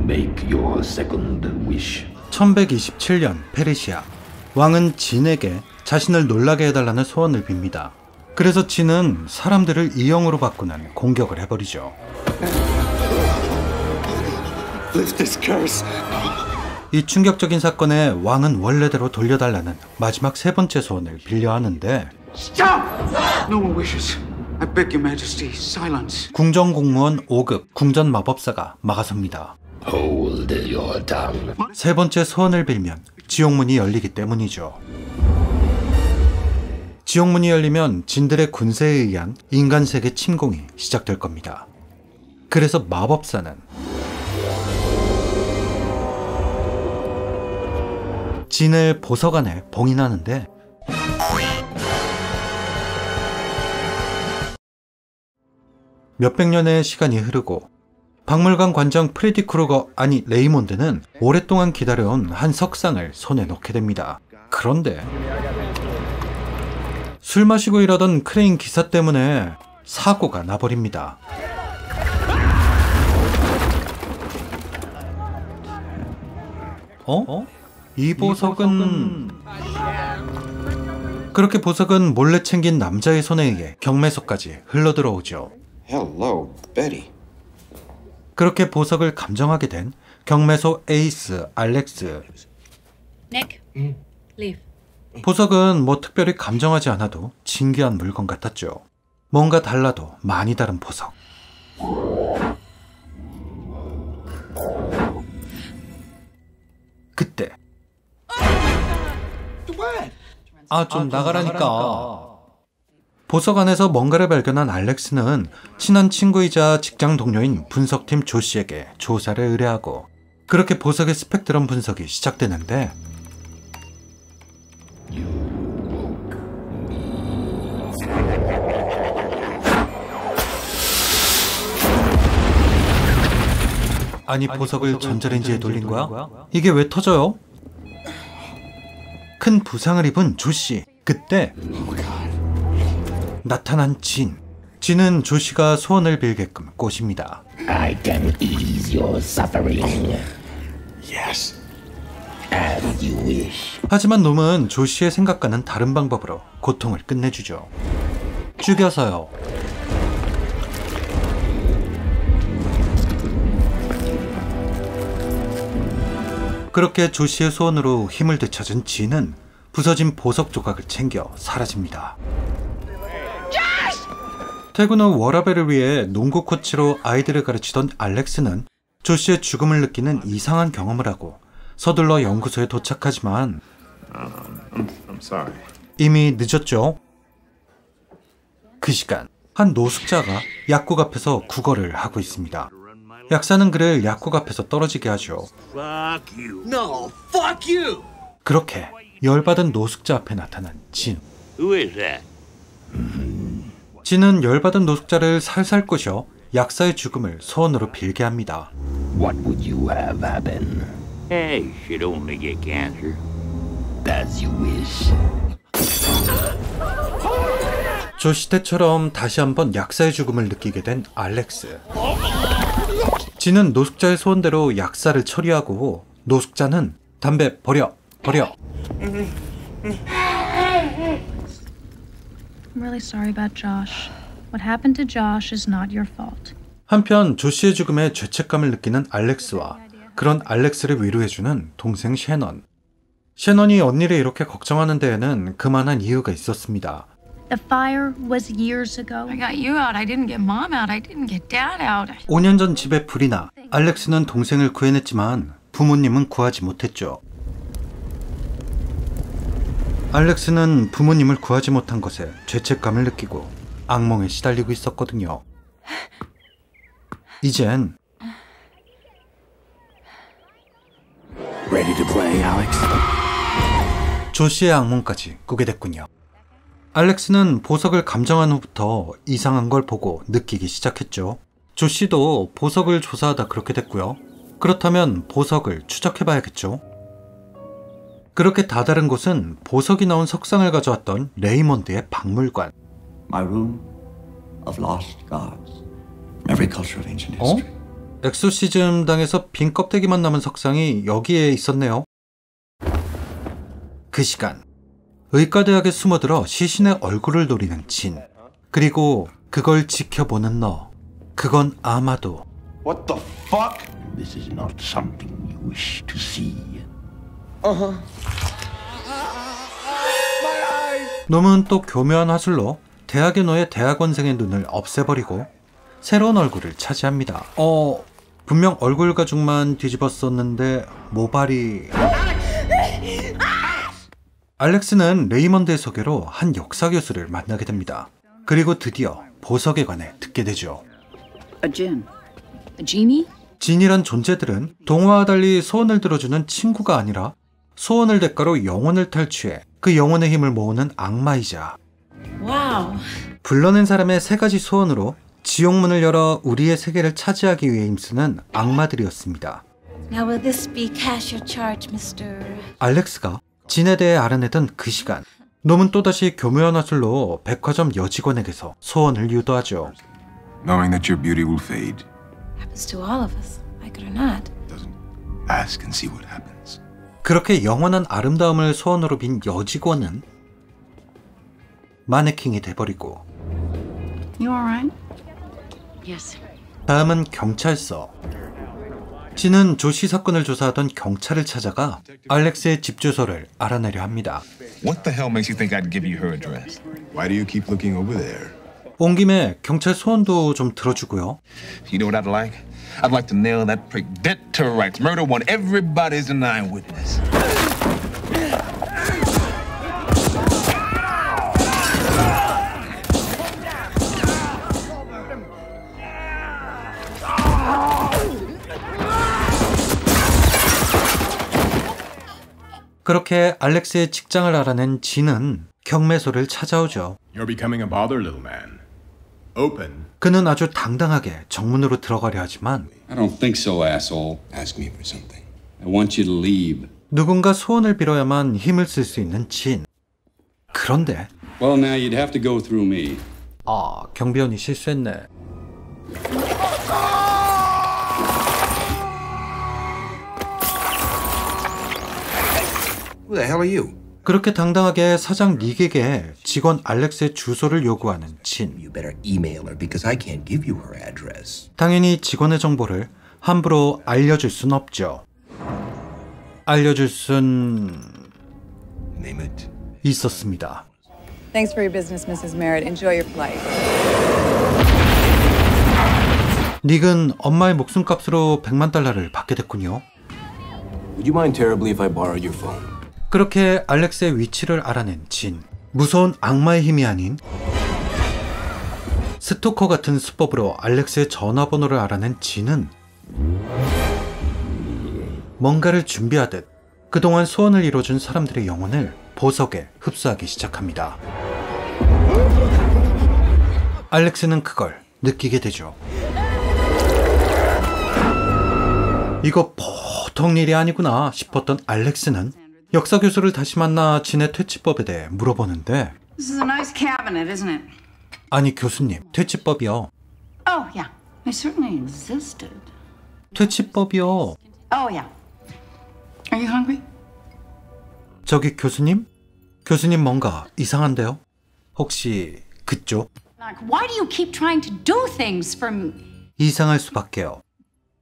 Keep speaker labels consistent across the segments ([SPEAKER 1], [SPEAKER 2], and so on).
[SPEAKER 1] Make your second wish.
[SPEAKER 2] 1127년 페르시아. 왕은 진에게 자신을 놀라게 해달라는 소원을 빕니다. 그래서 진은 사람들을 이영으로 바꾸는 공격을 해버리죠.
[SPEAKER 3] Lift this curse.
[SPEAKER 2] 이 충격적인 사건에 왕은 원래대로 돌려달라는 마지막 세 번째 소원을 빌려 하는데
[SPEAKER 3] Stop! No more wishes. I beg your majesty, silence.
[SPEAKER 2] 궁정 공무원 5급 궁전 마법사가 막아섭니다.
[SPEAKER 1] Hold your tongue.
[SPEAKER 2] 세 번째 소원을 빌면 지옥문이 열리기 때문이죠. 지옥문이 열리면 진들의 군세에 의한 인간 세계 침공이 시작될 겁니다. 그래서 마법사는 진을 보석 안에 봉인하는데 몇백 년의 시간이 흐르고 박물관 관장 프레디 크루거 아니 레이몬드는 오랫동안 기다려온 한 석상을 손에 넣게 됩니다. 그런데 술 마시고 일하던 크레인 기사 때문에 사고가 나버립니다. 이 보석은... 그렇게 보석은 몰래 챙긴 남자의 손에 의해 경매소까지 흘러들어오죠.
[SPEAKER 4] Hello, Betty.
[SPEAKER 2] 그렇게 보석을 감정하게 된 경매소 에이스, 알렉스.
[SPEAKER 5] Nick, leave.
[SPEAKER 2] 보석은 뭐 특별히 감정하지 않아도 진귀한 물건 같았죠. 뭔가 달라도 많이 다른 보석. 그때 좀 나가라니까. 보석 안에서 뭔가를 발견한 알렉스는 친한 친구이자 직장 동료인 분석팀 조씨에게 조사를 의뢰하고 그렇게 보석의 스펙트럼 분석이 시작되는데 아니 보석을 전자레인지에 돌린 거야? 이게 왜 터져요? 큰 부상을 입은 조씨. 그때 나타난 진. 진은 조씨가 소원을 빌게끔 꼬십니다.
[SPEAKER 1] I can ease your suffering.
[SPEAKER 4] Yes.
[SPEAKER 1] As you wish.
[SPEAKER 2] 하지만 놈은 조씨의 생각과는 다른 방법으로 고통을 끝내주죠. 죽여서요. 그렇게 조씨의 소원으로 힘을 되찾은 진은 부서진 보석 조각을 챙겨 사라집니다. 퇴근 후 워라벨을 위해 농구 코치로 아이들을 가르치던 알렉스는 조씨의 죽음을 느끼는 이상한 경험을 하고 서둘러 연구소에 도착하지만 이미 늦었죠. 그 시간 한 노숙자가 약국 앞에서 구걸을 하고 있습니다. 약사는 그를 약국 앞에서 떨어지게 하죠.
[SPEAKER 6] Fuck you. No, fuck you.
[SPEAKER 2] 그렇게 열받은 노숙자 앞에 나타난 진.
[SPEAKER 6] Who is that?
[SPEAKER 2] 진은 열받은 노숙자를 살살 꼬셔 약사의 죽음을 소원으로 빌게 합니다.
[SPEAKER 1] What would you have happen?
[SPEAKER 6] Hey, should only get cancer.
[SPEAKER 1] As you wish.
[SPEAKER 2] 조시 때처럼 다시 한번 약사의 죽음을 느끼게 된 알렉스. 진은 노숙자의 소원대로 약사를 처리하고 노숙자는 담배 버려.
[SPEAKER 5] I'm really sorry about Josh. What happened to Josh is not your fault.
[SPEAKER 2] 한편 조시의 죽음에 죄책감을 느끼는 알렉스와 그런 알렉스를 위로해주는 동생 셰넌. 셰넌이 언니를 이렇게 걱정하는 데에는 그만한 이유가 있었습니다.
[SPEAKER 5] The fire was years ago.
[SPEAKER 7] I got you out. I didn't get mom out. I didn't get dad out.
[SPEAKER 2] 5년 전 집에 불이 나 알렉스는 동생을 구해냈지만 부모님은 구하지 못했죠. 알렉스는 부모님을 구하지 못한 것에 죄책감을 느끼고 악몽에 시달리고 있었거든요. 이젠
[SPEAKER 4] Ready to play, Alex?
[SPEAKER 2] 조시의 악몽까지 꾸게 됐군요. 알렉스는 보석을 감정한 후부터 이상한 걸 보고 느끼기 시작했죠. 조시도 보석을 조사하다 그렇게 됐고요. 그렇다면 보석을 추적해봐야겠죠. 그렇게 다다른 곳은 보석이 나온 석상을 가져왔던 레이몬드의 박물관.
[SPEAKER 4] My room of lost gods. Every culture of ancient history.
[SPEAKER 2] 엑소시즘 당에서 빈 껍데기만 남은 석상이 여기에 있었네요. 그 시간 의과대학에 숨어들어 시신의 얼굴을 노리는 진, 그리고 그걸 지켜보는 너. 그건 아마도
[SPEAKER 4] What the fuck?
[SPEAKER 1] This is not something you wish to see.
[SPEAKER 2] 놈은 또 교묘한 화술로 대학의 너의 대학원생의 눈을 없애버리고 새로운 얼굴을 차지합니다. 분명 얼굴 가죽만 뒤집었었는데 모발이... 알렉스는 레이먼드의 소개로 한 역사 교수를 만나게 됩니다. 그리고 드디어 보석에 관해 듣게 되죠.
[SPEAKER 7] A djinn. A genie?
[SPEAKER 2] 진이란 존재들은 동화와 달리 소원을 들어주는 친구가 아니라 소원을 대가로 영혼을 탈취해 그 영혼의 힘을 모으는 악마이자,
[SPEAKER 7] Wow.
[SPEAKER 2] 불러낸 사람의 3가지 소원으로 지옥문을 열어 우리의 세계를 차지하기 위해 힘쓰는 악마들이었습니다.
[SPEAKER 8] Now will this be cash or charge, Mr.
[SPEAKER 2] 알렉스가 진에 대해 알아내던 그 시간, 놈은 또다시 교묘한 화술로 백화점 여직원에게서 소원을 유도하죠.
[SPEAKER 9] Knowing that your beauty will fade.
[SPEAKER 8] Happens to all of us, like it or not.
[SPEAKER 9] Doesn't ask and see what happens.
[SPEAKER 2] 그렇게 영원한 아름다움을 소원으로 빈 여직원은 마네킹이 돼버리고,
[SPEAKER 7] You alright?
[SPEAKER 8] Yes.
[SPEAKER 2] 다음은 경찰서. 진은 조시 사건을 조사하던 경찰을 찾아가 알렉스의 집 주소를 알아내려 합니다.
[SPEAKER 9] What the hell makes you think I'd give you her address? Why do you keep looking over there?
[SPEAKER 2] 온 김에 경찰 소원도 좀 들어주고요.
[SPEAKER 9] You know what I'd like? I'd like to nail that prick dead to rights. Murder one. Everybody's an eyewitness.
[SPEAKER 2] 그렇게 알렉스의 직장을 알아낸 진은 경매소를 찾아오죠.
[SPEAKER 10] You're becoming a bother, little man. Open.
[SPEAKER 2] 그는 아주 당당하게 정문으로 들어가려 하지만
[SPEAKER 11] I don't think so, asshole.
[SPEAKER 4] Ask me for something.
[SPEAKER 11] I want you to leave.
[SPEAKER 2] 누군가 소원을 빌어야만 힘을 쓸 수 있는 진. 그런데
[SPEAKER 11] Well, now you'd have to go through me.
[SPEAKER 2] 경비원이 실수했네.
[SPEAKER 4] Who the hell are you?
[SPEAKER 2] 그렇게 당당하게 사장 닉에게 직원 알렉스의 주소를 요구하는 진.
[SPEAKER 1] You better email her because I can't give you her address.
[SPEAKER 2] 당연히 직원의 정보를 함부로 알려줄 순 없죠. 알려줄 순
[SPEAKER 4] Name it.
[SPEAKER 2] 있었습니다.
[SPEAKER 12] Thanks for your business, Mrs. Merritt. Enjoy your flight.
[SPEAKER 2] 닉은 엄마의 목숨값으로 $100만 받게 됐군요.
[SPEAKER 4] Would you mind terribly if I borrowed your phone?
[SPEAKER 2] 그렇게 알렉스의 위치를 알아낸 진. 무서운 악마의 힘이 아닌 스토커 같은 수법으로 알렉스의 전화번호를 알아낸 진은 뭔가를 준비하듯 그동안 소원을 이뤄준 사람들의 영혼을 보석에 흡수하기 시작합니다. 알렉스는 그걸 느끼게 되죠. 이거 보통 일이 아니구나 싶었던 알렉스는 역사 교수를 다시 만나 진의 퇴치법에 대해 물어보는데,
[SPEAKER 7] This is a nice cabinet, isn't it?
[SPEAKER 2] 아니 교수님, 퇴치법이요.
[SPEAKER 7] Oh, yeah. They certainly existed.
[SPEAKER 2] 퇴치법이요.
[SPEAKER 7] Oh, yeah. Are you hungry?
[SPEAKER 2] 저기 교수님? 교수님 뭔가 이상한데요? 혹시 그쪽?
[SPEAKER 7] Like, why do you keep trying to do things for me?
[SPEAKER 2] 이상할 수밖에요.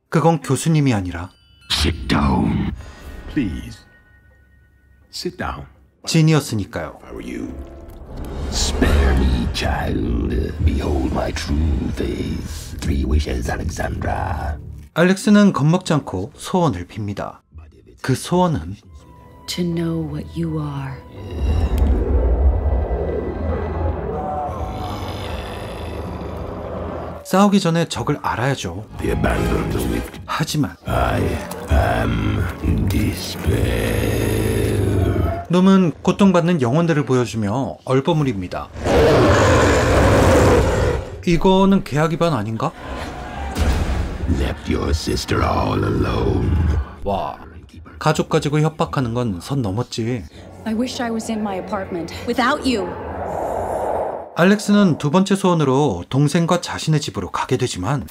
[SPEAKER 2] 그건 교수님이 아니라
[SPEAKER 1] Sit down.
[SPEAKER 10] Please. Sit down.
[SPEAKER 2] 진이었으니까요.
[SPEAKER 4] If I were you.
[SPEAKER 1] Spare me, child. Behold my true face. 3 wishes, Alexandra.
[SPEAKER 2] 알렉스는 겁먹지 않고 소원을 빕니다. 그 소원은
[SPEAKER 8] To know what you are.
[SPEAKER 2] 싸우기 전에 적을 알아야죠.
[SPEAKER 1] The abandoned with
[SPEAKER 2] 하지만
[SPEAKER 1] I am despair.
[SPEAKER 2] 놈은 고통받는 영혼들을 보여주며 얼버무립니다. 이거는 계약 위반 아닌가?
[SPEAKER 1] Left your sister all alone.
[SPEAKER 2] 와, 가족 가지고 협박하는 건 선 넘었지.
[SPEAKER 8] I wish I was in my apartment without you.
[SPEAKER 2] 알렉스는 두 번째 소원으로 동생과 자신의 집으로 가게 되지만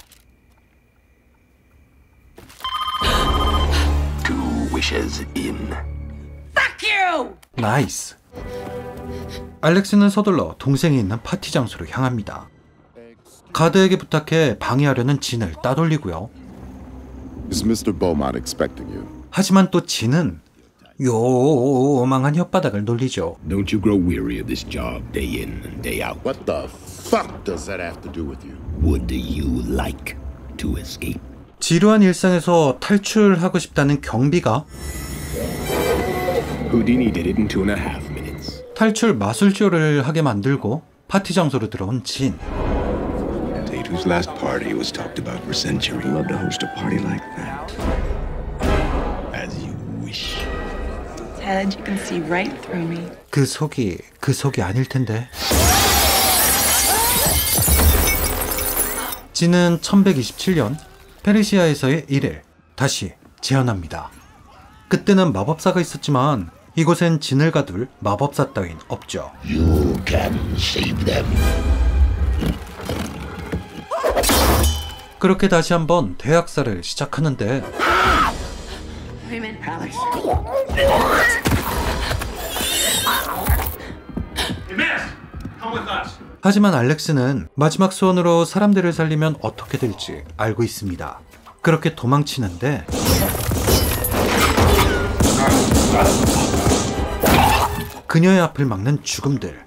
[SPEAKER 13] wishes in.
[SPEAKER 7] Fuck you!
[SPEAKER 2] 나이스. 알렉스는 서둘러 동생이 있는 파티 장소로 향합니다. 가드에게 부탁해 방해하려는 진을 따돌리고요.
[SPEAKER 14] Is Mr. Beaumont expecting you?
[SPEAKER 2] 하지만 또 진은 요망한 혓바닥을 놀리죠.
[SPEAKER 13] Don't you grow weary of this job day in and day out?
[SPEAKER 14] What the fuck does that have to do with you?
[SPEAKER 13] Would you like to escape?
[SPEAKER 2] 지루한 일상에서 탈출하고 싶다는 경비가
[SPEAKER 13] Houdini did it in 2.5 minutes.
[SPEAKER 2] 탈출 마술쇼를 하게 만들고 파티 장소로 들어온 진.
[SPEAKER 4] Date whose last party was talked about for centuries.
[SPEAKER 1] I'd love to host a party like that.
[SPEAKER 4] As you wish.
[SPEAKER 12] Ted, you can see right through me.
[SPEAKER 2] 그 속이 아닐 텐데. 진은 1127년 페르시아에서의 일을 다시 재현합니다. 그때는 마법사가 있었지만 이곳엔 진을 가둘 마법사 따윈 없죠.
[SPEAKER 13] You can save them.
[SPEAKER 2] 그렇게 다시 한번 대학살을 시작하는데 하지만 알렉스는 마지막 소원으로 사람들을 살리면 어떻게 될지 알고 있습니다. 그렇게 도망치는데 그녀의 앞을 막는 죽음들.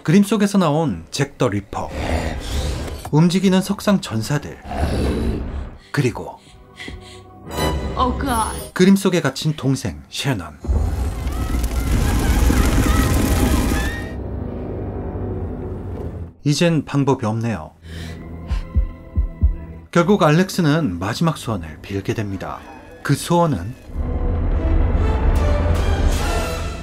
[SPEAKER 2] 그림 속에서 나온 잭 더 리퍼, 움직이는 석상 전사들, 그리고 그림 속에 갇힌 동생 셰넌. 이젠 방법이 없네요. 결국 알렉스는 마지막 소원을 빌게 됩니다. 그 소원은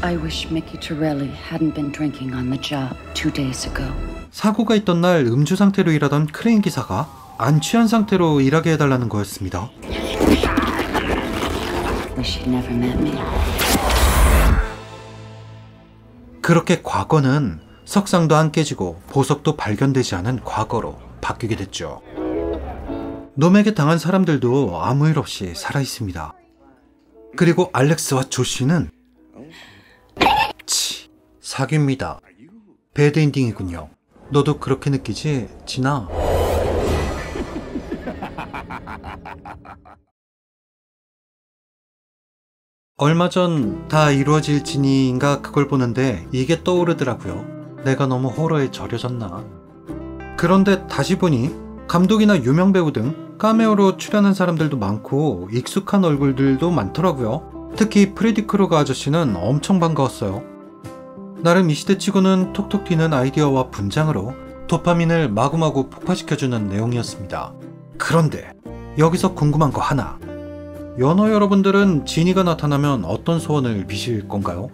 [SPEAKER 8] I wish Mickey Torelli hadn't been drinking on the job 2 days ago.
[SPEAKER 2] 사고가 있던 날 음주 상태로 일하던 크레인 기사가 안 취한 상태로 일하게 해달라는 거였습니다.
[SPEAKER 8] Wish he'd never met me.
[SPEAKER 2] 그렇게 과거는 석상도 안 깨지고 보석도 발견되지 않은 과거로 바뀌게 됐죠. 놈에게 당한 사람들도 아무 일 없이 살아있습니다. 그리고 알렉스와 조시는 사귀입니다. 배드엔딩이군요. 너도 그렇게 느끼지, 진아? 얼마 전 다 이루어질지니인가 그걸 보는데 이게 떠오르더라고요. 내가 너무 호러에 절여졌나. 그런데 다시 보니 감독이나 유명 배우 등 카메오로 출연한 사람들도 많고 익숙한 얼굴들도 많더라고요. 특히 프레디 크루거 아저씨는 엄청 반가웠어요. 나름 이 시대치고는 톡톡 튀는 아이디어와 분장으로 도파민을 마구마구 폭파시켜주는 내용이었습니다. 그런데 여기서 궁금한 거 하나. 연어 여러분들은 지니가 나타나면 어떤 소원을 비실 건가요?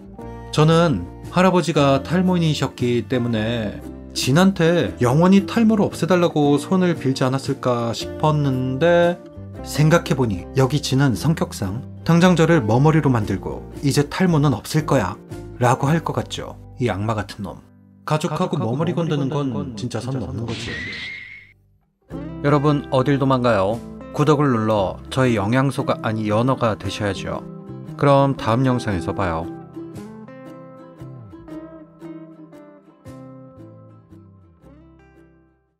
[SPEAKER 2] 저는 할아버지가 탈모인이셨기 때문에 진한테 영원히 탈모를 없애달라고 소원을 빌지 않았을까 싶었는데 생각해보니 여기 진은 성격상 당장 저를 머머리로 만들고 이제 탈모는 없을 거야 라고 할 것 같죠. 이 악마 같은 놈. 가족하고 머머리 건드는 건 진짜 선 넘는 거지. 여러분 어딜 도망가요? 구독을 눌러 저희 영양소가 아니 연어가 되셔야죠. 그럼 다음 영상에서 봐요.